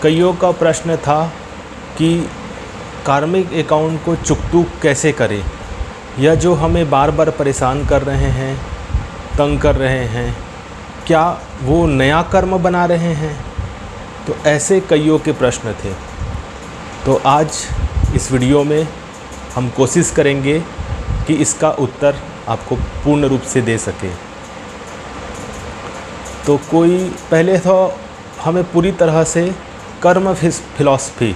कईयों का प्रश्न था कि कार्मिक अकाउंट को चुकतू कैसे करें, या जो हमें बार बार परेशान कर रहे हैं, तंग कर रहे हैं, क्या वो नया कर्म बना रहे हैं। तो ऐसे कईयों के प्रश्न थे। तो आज इस वीडियो में हम कोशिश करेंगे कि इसका उत्तर आपको पूर्ण रूप से दे सके। तो पहले तो हमें पूरी तरह से कर्म फिलॉसफी,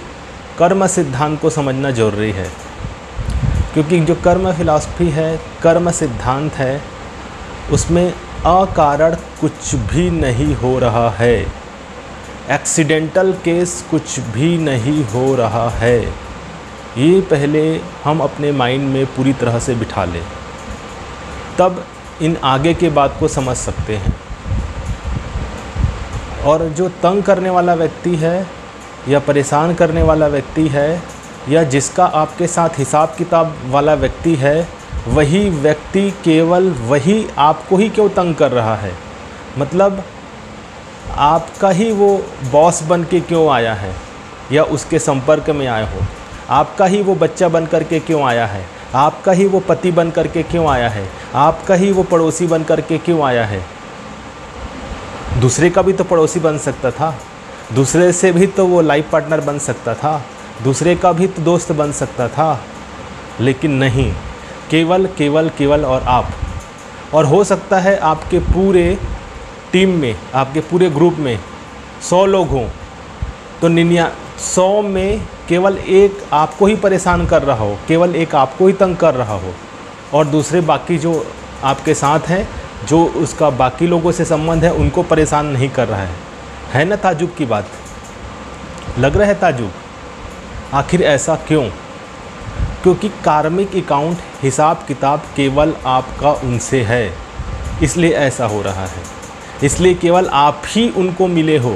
कर्म सिद्धांत को समझना ज़रूरी है, क्योंकि जो कर्म फिलॉसफी है, कर्म सिद्धांत है, उसमें अकारण कुछ भी नहीं हो रहा है, एक्सीडेंटल केस कुछ भी नहीं हो रहा है। ये पहले हम अपने माइंड में पूरी तरह से बिठा लें, तब इन आगे के बात को समझ सकते हैं। और जो तंग करने वाला व्यक्ति है या परेशान करने वाला व्यक्ति है या जिसका आपके साथ हिसाब किताब वाला व्यक्ति है, वही व्यक्ति केवल वही आपको ही क्यों तंग कर रहा है, मतलब आपका ही वो बॉस बन के क्यों आया है, या उसके संपर्क में आए हो, आपका ही वो बच्चा बन कर के क्यों आया है, आपका ही वो पति बन कर के क्यों आया है, आपका ही वो पड़ोसी बन कर के क्यों आया है। दूसरे का भी तो पड़ोसी बन सकता था, दूसरे से भी तो वो लाइफ पार्टनर बन सकता था, दूसरे का भी तो दोस्त बन सकता था, लेकिन नहीं, केवल केवल केवल और आप। और हो सकता है आपके पूरे टीम में, आपके पूरे ग्रुप में 100 लोग हों, तो 100 में केवल एक आपको ही परेशान कर रहा हो, केवल एक आपको ही तंग कर रहा हो, और दूसरे बाकी जो आपके साथ हैं, जो उसका बाकी लोगों से संबंध है, उनको परेशान नहीं कर रहा है ना। ताजुब की बात लग रहा है, ताजुब। आखिर ऐसा क्यों? क्योंकि कार्मिक अकाउंट, हिसाब किताब केवल आपका उनसे है, इसलिए ऐसा हो रहा है। इसलिए केवल आप ही उनको मिले हो,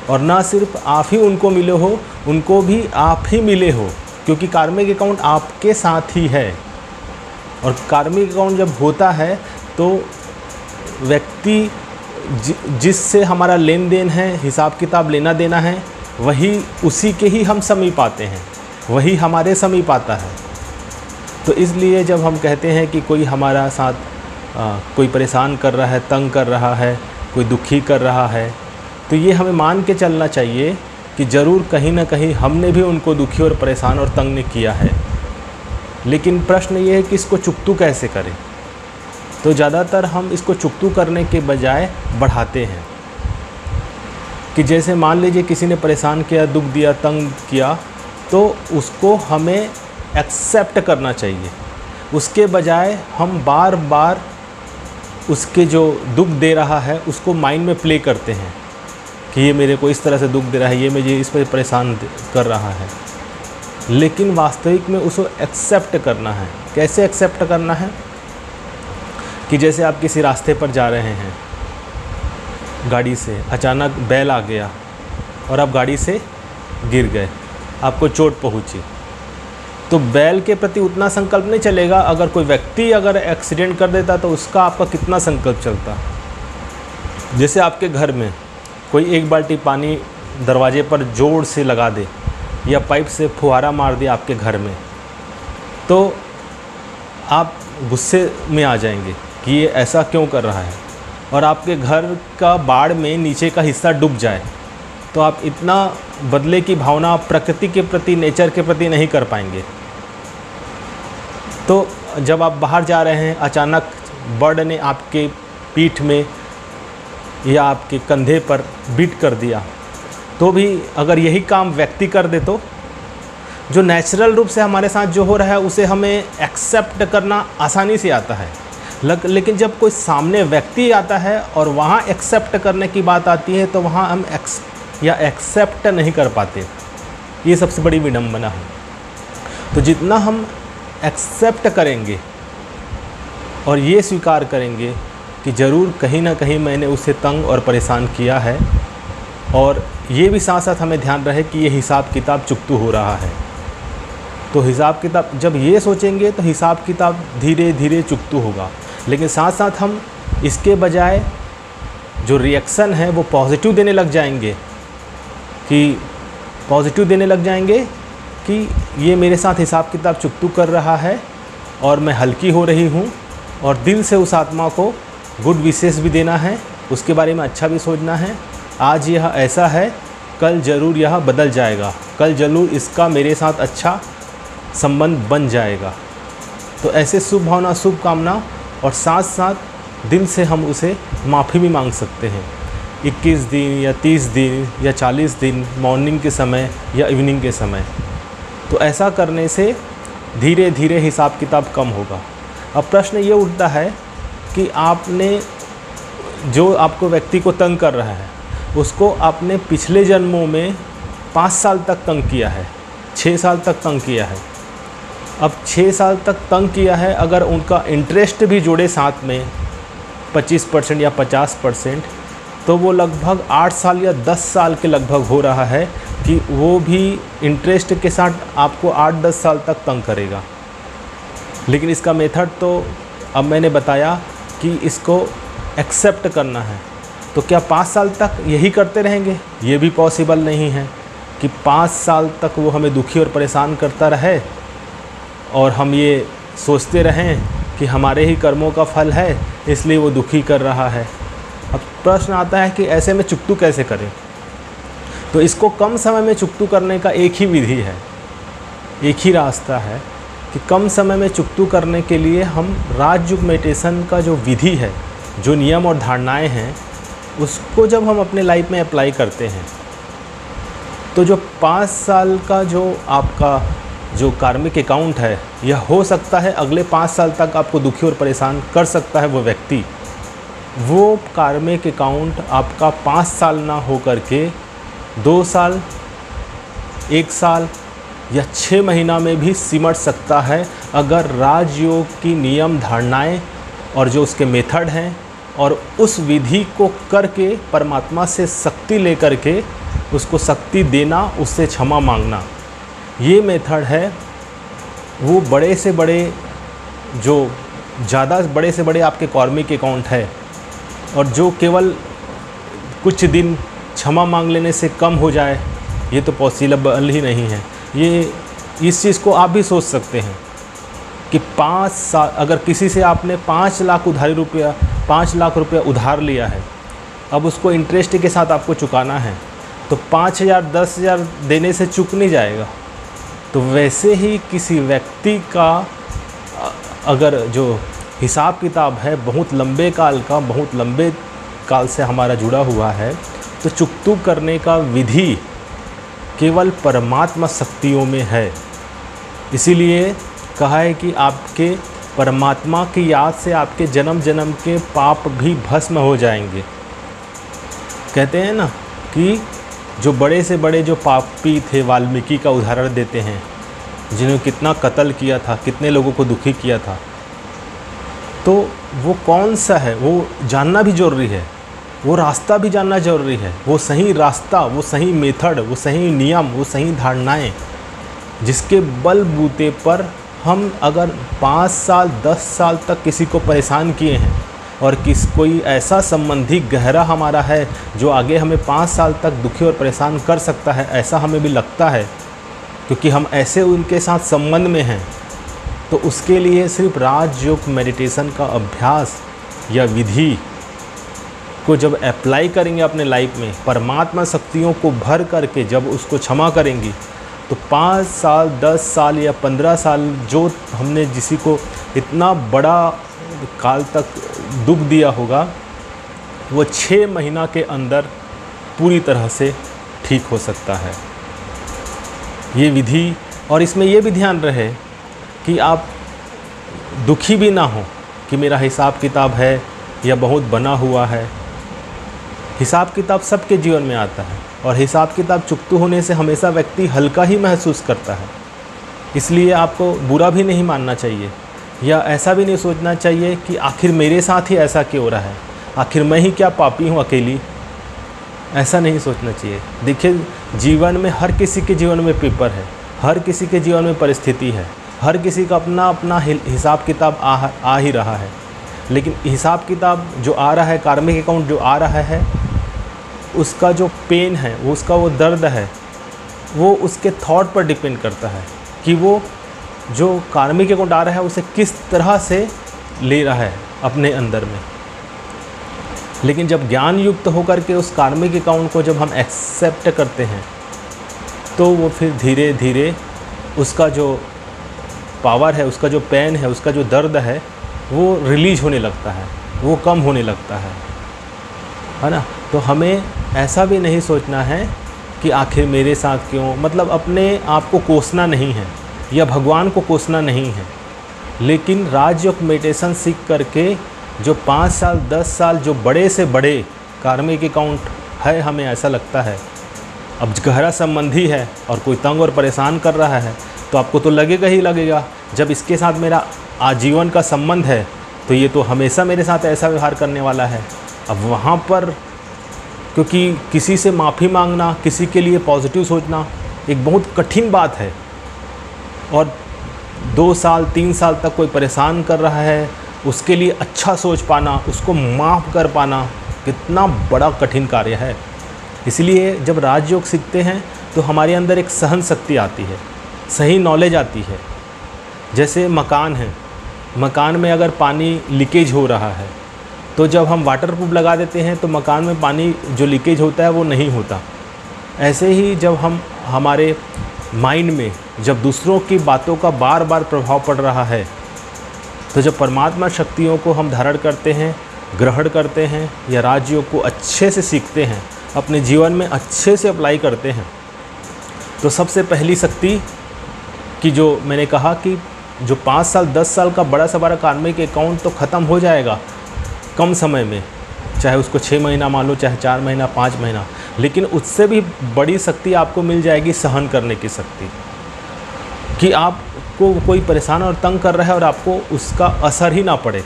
और ना सिर्फ आप ही उनको मिले हो, उनको भी आप ही मिले हो, क्योंकि कार्मिक अकाउंट आपके साथ ही है। और कार्मिक अकाउंट जब होता है तो व्यक्ति जिससे हमारा लेन देन है, हिसाब किताब लेना देना है, वही उसी के ही हम समीप आते हैं, वही हमारे समीप आता है। तो इसलिए जब हम कहते हैं कि कोई हमारा साथ कोई परेशान कर रहा है, तंग कर रहा है, कोई दुखी कर रहा है, तो ये हमें मान के चलना चाहिए कि ज़रूर कहीं ना कहीं हमने भी उनको दुखी और परेशान और तंग किया है। लेकिन प्रश्न ये है कि इसको चुकतू कैसे करें। तो ज़्यादातर हम इसको चुकतू करने के बजाय बढ़ाते हैं, कि जैसे मान लीजिए किसी ने परेशान किया, दुख दिया, तंग किया, तो उसको हमें एक्सेप्ट करना चाहिए। उसके बजाय हम बार बार उसके जो दुख दे रहा है उसको माइंड में प्ले करते हैं कि ये मेरे को इस तरह से दुख दे रहा है, ये मुझे इस पर परेशान कर रहा है। लेकिन वास्तविक में उसको एक्सेप्ट करना है। कैसे एक्सेप्ट करना है? कि जैसे आप किसी रास्ते पर जा रहे हैं गाड़ी से, अचानक बैल आ गया और आप गाड़ी से गिर गए, आपको चोट पहुंची, तो बैल के प्रति उतना संकल्प नहीं चलेगा। अगर कोई व्यक्ति अगर एक्सीडेंट कर देता तो उसका आपका कितना संकल्प चलता। जैसे आपके घर में कोई एक बाल्टी पानी दरवाजे पर जोर से लगा दे या पाइप से फुहारा मार दे आपके घर में, तो आप गुस्से में आ जाएंगे कि ये ऐसा क्यों कर रहा है। और आपके घर का बाड़ में नीचे का हिस्सा डूब जाए तो आप इतना बदले की भावना प्रकृति के प्रति, नेचर के प्रति नहीं कर पाएंगे। तो जब आप बाहर जा रहे हैं, अचानक बर्ड ने आपके पीठ में या आपके कंधे पर बीट कर दिया, तो भी अगर यही काम व्यक्ति कर दे तो जो नेचुरल रूप से हमारे साथ जो हो रहा है उसे हमें एक्सेप्ट करना आसानी से आता है। लेकिन जब कोई सामने व्यक्ति आता है और वहाँ एक्सेप्ट करने की बात आती है तो वहाँ हम एक्सेप्ट नहीं कर पाते। ये सबसे बड़ी विडंबना है। तो जितना हम एक्सेप्ट करेंगे और ये स्वीकार करेंगे कि ज़रूर कहीं ना कहीं मैंने उसे तंग और परेशान किया है, और ये भी साथ साथ हमें ध्यान रहे कि ये हिसाब किताब चुकतू हो रहा है, तो हिसाब किताब जब ये सोचेंगे तो हिसाब किताब धीरे धीरे चुकतू होगा। लेकिन साथ साथ हम इसके बजाय जो रिएक्शन है वो पॉजिटिव देने लग जाएंगे कि पॉजिटिव देने लग जाएंगे कि ये मेरे साथ हिसाब किताब चुकतू कर रहा है और मैं हल्की हो रही हूँ, और दिल से उस आत्मा को गुड विशेस भी देना है, उसके बारे में अच्छा भी सोचना है। आज यह ऐसा है, कल ज़रूर यह बदल जाएगा, कल ज़रूर इसका मेरे साथ अच्छा संबंध बन जाएगा। तो ऐसे शुभ भावना, शुभ कामना, और साथ साथ दिल से हम उसे माफ़ी भी मांग सकते हैं। 21 दिन या 30 दिन या 40 दिन, मॉर्निंग के समय या इवनिंग के समय। तो ऐसा करने से धीरे धीरे हिसाब किताब कम होगा। अब प्रश्न ये उठता है कि आपने जो आपको व्यक्ति को तंग कर रहा है उसको आपने पिछले जन्मों में 5 साल तक तंग किया है, 6 साल तक तंग किया है। अब 6 साल तक तंग किया है, अगर उनका इंटरेस्ट भी जोड़े साथ में 25% या 50%, तो वो लगभग 8 साल या 10 साल के लगभग हो रहा है कि वो भी इंटरेस्ट के साथ आपको 8-10 साल तक तंग करेगा। लेकिन इसका मेथड तो अब मैंने बताया कि इसको एक्सेप्ट करना है। तो क्या 5 साल तक यही करते रहेंगे? ये भी पॉसिबल नहीं है कि 5 साल तक वो हमें दुखी और परेशान करता रहे और हम ये सोचते रहें कि हमारे ही कर्मों का फल है इसलिए वो दुखी कर रहा है। अब प्रश्न आता है कि ऐसे में चुकतू कैसे करें? तो इसको कम समय में चुकतू करने का एक ही विधि है, एक ही रास्ता है कि कम समय में चुकतू करने के लिए हम राजयोग मेडिटेशन का जो विधि है, जो नियम और धारणाएं हैं, उसको जब हम अपने लाइफ में अप्लाई करते हैं तो जो 5 साल का जो आपका जो कार्मिक अकाउंट है, यह हो सकता है अगले 5 साल तक आपको दुखी और परेशान कर सकता है वो व्यक्ति। वो कार्मिक अकाउंट आपका 5 साल ना हो करके 2 साल, 1 साल या 6 महीना में भी सिमट सकता है, अगर राजयोग की नियम धारणाएं और जो उसके मेथड हैं और उस विधि को करके परमात्मा से शक्ति लेकर के उसको शक्ति देना, उससे क्षमा मांगना। ये मेथड है वो बड़े से बड़े, जो ज़्यादा बड़े से बड़े आपके कार्मिक अकाउंट है और जो केवल कुछ दिन क्षमा मांग लेने से कम हो जाए, ये तो पॉसिबल ही नहीं है। ये इस चीज़ को आप भी सोच सकते हैं कि 5 साल, अगर किसी से आपने 5 लाख रुपया उधार लिया है, अब उसको इंटरेस्ट के साथ आपको चुकाना है, तो 5,000 10,000 देने से चुक नहीं जाएगा। तो वैसे ही किसी व्यक्ति का अगर जो हिसाब किताब है बहुत लंबे काल से हमारा जुड़ा हुआ है, तो चुकतू करने का विधि केवल परमात्मा शक्तियों में है। इसीलिए कहा है कि आपके परमात्मा की याद से आपके जन्म जन्म के पाप भी भस्म हो जाएंगे। कहते हैं ना कि जो बड़े से बड़े जो पापी थे, वाल्मीकि का उदाहरण देते हैं, जिन्होंने कितना कत्ल किया था, कितने लोगों को दुखी किया था, तो वो कौन सा है वो जानना भी ज़रूरी है, वो रास्ता भी जानना ज़रूरी है। वो सही रास्ता, वो सही मेथड, वो सही नियम, वो सही धारणाएं, जिसके बलबूते पर हम अगर 5 साल 10 साल तक किसी को परेशान किए हैं और कोई ऐसा संबंधी गहरा हमारा है जो आगे हमें 5 साल तक दुखी और परेशान कर सकता है, ऐसा हमें भी लगता है क्योंकि हम ऐसे उनके साथ संबंध में हैं, तो उसके लिए सिर्फ राजयोग मेडिटेशन का अभ्यास या विधि को जब अप्लाई करेंगे अपने लाइफ में, परमात्मा शक्तियों को भर करके जब उसको क्षमा करेंगी, तो 5 साल 10 साल या 15 साल जो हमने किसी को इतना बड़ा काल तक दुख दिया होगा, वो 6 महीना के अंदर पूरी तरह से ठीक हो सकता है। ये विधि, और इसमें ये भी ध्यान रहे कि आप दुखी भी ना हो कि मेरा हिसाब किताब है या बहुत बना हुआ है। हिसाब किताब सबके जीवन में आता है और हिसाब किताब चुकतू होने से हमेशा व्यक्ति हल्का ही महसूस करता है। इसलिए आपको बुरा भी नहीं मानना चाहिए या ऐसा भी नहीं सोचना चाहिए कि आखिर मेरे साथ ही ऐसा क्यों हो रहा है, आखिर मैं ही क्या पापी हूँ अकेली, ऐसा नहीं सोचना चाहिए। देखिए, जीवन में हर किसी के जीवन में पेपर है, हर किसी के जीवन में परिस्थिति है, हर किसी का अपना अपना हिसाब किताब आ ही रहा है। लेकिन हिसाब किताब जो आ रहा है, कार्मिक अकाउंट जो आ रहा है, उसका जो पेन है, वो उसका वो दर्द है, वो उसके थॉट पर डिपेंड करता है कि वो जो कार्मिक अकाउंट आ रहा है उसे किस तरह से ले रहा है अपने अंदर में। लेकिन जब ज्ञान युक्त होकर के उस कार्मिक अकाउंट को जब हम एक्सेप्ट करते हैं तो वो फिर धीरे धीरे उसका जो पावर है, उसका जो पेन है, उसका जो दर्द है, वो रिलीज होने लगता है, वो कम होने लगता है ना। तो हमें ऐसा भी नहीं सोचना है कि आखिर मेरे साथ क्यों, मतलब अपने आप को कोसना नहीं है या भगवान को कोसना नहीं है। लेकिन राजयोग मेडिटेशन सीख करके जो 5 साल 10 साल जो बड़े से बड़े कार्मिक अकाउंट है, हमें ऐसा लगता है, अब गहरा संबंधी है और कोई तंग और परेशान कर रहा है तो आपको तो लगेगा ही लगेगा, जब इसके साथ मेरा आजीवन का संबंध है तो ये तो हमेशा मेरे साथ ऐसा व्यवहार करने वाला है। अब वहाँ पर क्योंकि किसी से माफ़ी मांगना, किसी के लिए पॉजिटिव सोचना एक बहुत कठिन बात है, और 2 साल 3 साल तक कोई परेशान कर रहा है, उसके लिए अच्छा सोच पाना, उसको माफ़ कर पाना कितना बड़ा कठिन कार्य है। इसलिए जब राजयोग सीखते हैं तो हमारे अंदर एक सहन शक्ति आती है, सही नॉलेज आती है। जैसे मकान है, मकान में अगर पानी लीकेज हो रहा है तो जब हम वाटर प्रूफ लगा देते हैं तो मकान में पानी जो लीकेज होता है वो नहीं होता। ऐसे ही जब हम हमारे माइंड में जब दूसरों की बातों का बार बार प्रभाव पड़ रहा है, तो जब परमात्मा शक्तियों को हम धारण करते हैं, ग्रहण करते हैं या राजयोग को अच्छे से सीखते हैं, अपने जीवन में अच्छे से अप्लाई करते हैं, तो सबसे पहली शक्ति कि जो मैंने कहा कि जो 5 साल 10 साल का बड़ा से बड़ा कार्मिक अकाउंट तो ख़त्म हो जाएगा कम समय में, चाहे उसको 6 महीना मान लो, चाहे 4 महीना 5 महीना, लेकिन उससे भी बड़ी शक्ति आपको मिल जाएगी सहन करने की शक्ति, कि आपको कोई परेशान और तंग कर रहा है और आपको उसका असर ही ना पड़े।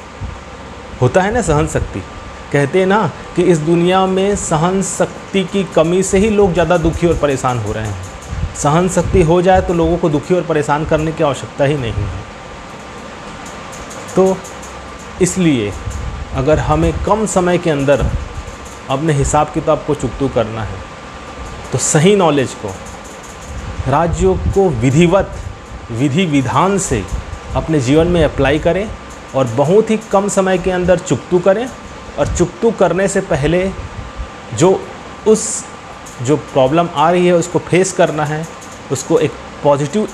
होता है ना सहन शक्ति, कहते हैं ना कि इस दुनिया में सहन शक्ति की कमी से ही लोग ज़्यादा दुखी और परेशान हो रहे हैं। सहन शक्ति हो जाए तो लोगों को दुखी और परेशान करने की आवश्यकता ही नहीं है। तो इसलिए अगर हमें कम समय के अंदर अपने हिसाब किताब को चुकतू करना है तो सही नॉलेज को, राजयोग को विधिवत विधि विधान से अपने जीवन में अप्लाई करें और बहुत ही कम समय के अंदर चुकतू करें। और चुकतू करने से पहले जो प्रॉब्लम आ रही है उसको फेस करना है, उसको एक पॉजिटिव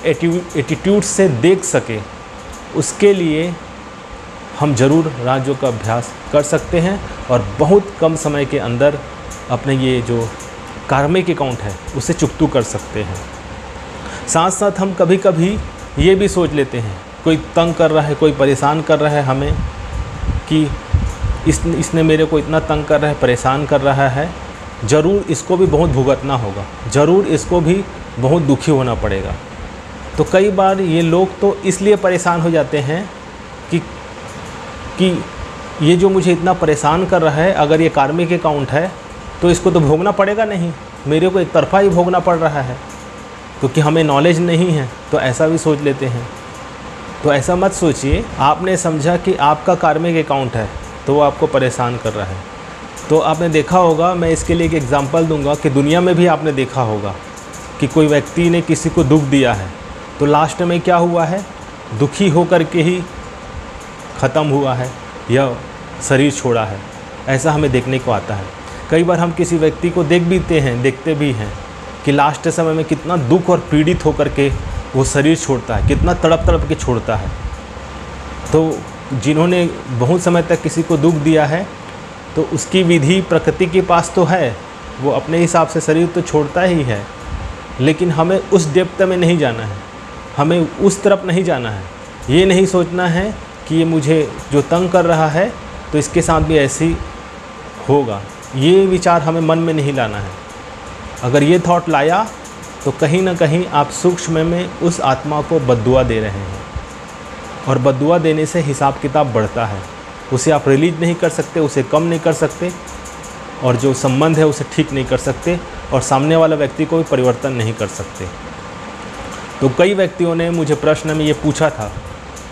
एटीट्यूड से देख सके, उसके लिए हम ज़रूर राजयोग का अभ्यास कर सकते हैं और बहुत कम समय के अंदर अपने ये जो कार्मिक अकाउंट है उसे चुकतू कर सकते हैं। साथ साथ हम कभी कभी ये भी सोच लेते हैं, कोई तंग कर रहा है, कोई परेशान कर रहा है हमें, कि इसने मेरे को इतना तंग कर रहा है, परेशान कर रहा है, ज़रूर इसको भी बहुत भुगतना होगा, ज़रूर इसको भी बहुत दुखी होना पड़ेगा। तो कई बार ये लोग तो इसलिए परेशान हो जाते हैं कि ये जो मुझे इतना परेशान कर रहा है, अगर ये कार्मिक अकाउंट है तो इसको तो भोगना पड़ेगा नहीं, मेरे को एक तरफा ही भोगना पड़ रहा है, क्योंकि हमें नॉलेज नहीं है, तो ऐसा भी सोच लेते हैं। तो ऐसा मत सोचिए। आपने समझा कि आपका कार्मिक अकाउंट है तो वो आपको परेशान कर रहा है, तो आपने देखा होगा, मैं इसके लिए एक एग्जांपल दूंगा कि दुनिया में भी आपने देखा होगा कि कोई व्यक्ति ने किसी को दुख दिया है तो लास्ट में क्या हुआ है, दुखी होकर के ही ख़त्म हुआ है या शरीर छोड़ा है। ऐसा हमें देखने को आता है। कई बार हम किसी व्यक्ति को देखते भी हैं कि लास्ट समय में कितना दुख और पीड़ित होकर के वो शरीर छोड़ता है, कितना तड़प तड़प के छोड़ता है। तो जिन्होंने बहुत समय तक किसी को दुख दिया है तो उसकी विधि प्रकृति के पास तो है, वो अपने हिसाब से शरीर तो छोड़ता ही है, लेकिन हमें उस डेप्थ में नहीं जाना है, हमें उस तरफ नहीं जाना है। ये नहीं सोचना है कि ये मुझे जो तंग कर रहा है तो इसके साथ भी ऐसी होगा, ये विचार हमें मन में नहीं लाना है। अगर ये थॉट लाया तो कहीं ना कहीं आप सूक्ष्म में उस आत्मा को बद्दुआ दे रहे हैं, और बद्दुआ देने से हिसाब किताब बढ़ता है। उसे आप रिलीज नहीं कर सकते, उसे कम नहीं कर सकते, और जो संबंध है उसे ठीक नहीं कर सकते, और सामने वाला व्यक्ति को भी परिवर्तन नहीं कर सकते। तो कई व्यक्तियों ने मुझे प्रश्न में ये पूछा था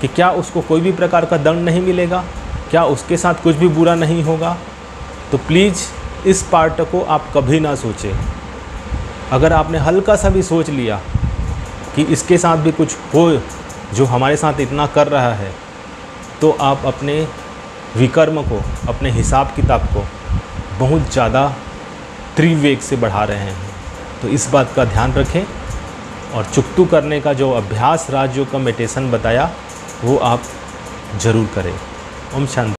कि क्या उसको कोई भी प्रकार का दंड नहीं मिलेगा, क्या उसके साथ कुछ भी बुरा नहीं होगा। तो प्लीज़ इस पार्ट को आप कभी ना सोचें। अगर आपने हल्का सा भी सोच लिया कि इसके साथ भी कुछ हो जो हमारे साथ इतना कर रहा है, तो आप अपने विकर्म को, अपने हिसाब किताब को बहुत ज़्यादा त्रिवेग से बढ़ा रहे हैं। तो इस बात का ध्यान रखें और चुकतू करने का जो अभ्यास, राजयोग का मेडिटेशन बताया, वो आप ज़रूर करें। ओम शांति।